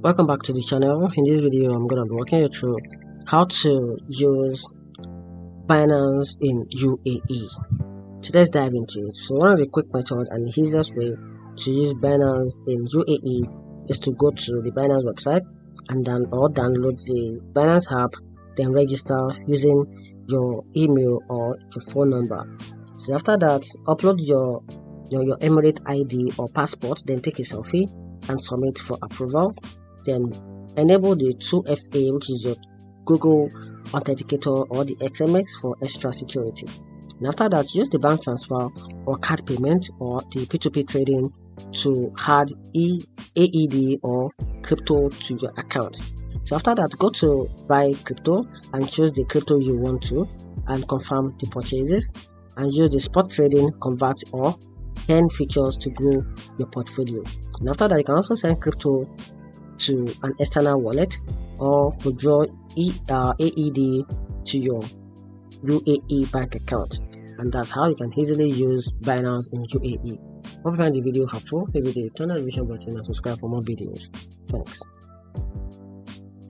Welcome back to the channel. In this video, I'm going to be walking you through how to use Binance in UAE. So let's dive into it. So one of the quick method and the easiest way to use Binance in UAE is to go to the Binance website and download the Binance app, then register using your email or your phone number. So after that, upload your Emirate ID or passport, then take a selfie and submit for approval. Then enable the 2FA, which is your Google Authenticator or the XMX for extra security. And after that, use the bank transfer or card payment or the P2P trading to add AED or crypto to your account. So after that, go to buy crypto and choose the crypto you want to and confirm the purchases, and use the spot trading, convert or earn features to grow your portfolio. And after that, you can also send crypto to an external wallet or withdraw AED to your UAE bank account. And that's how you can easily use Binance in UAE. Hope you find the video helpful. If you did, turn on the notification button and subscribe for more videos. Thanks.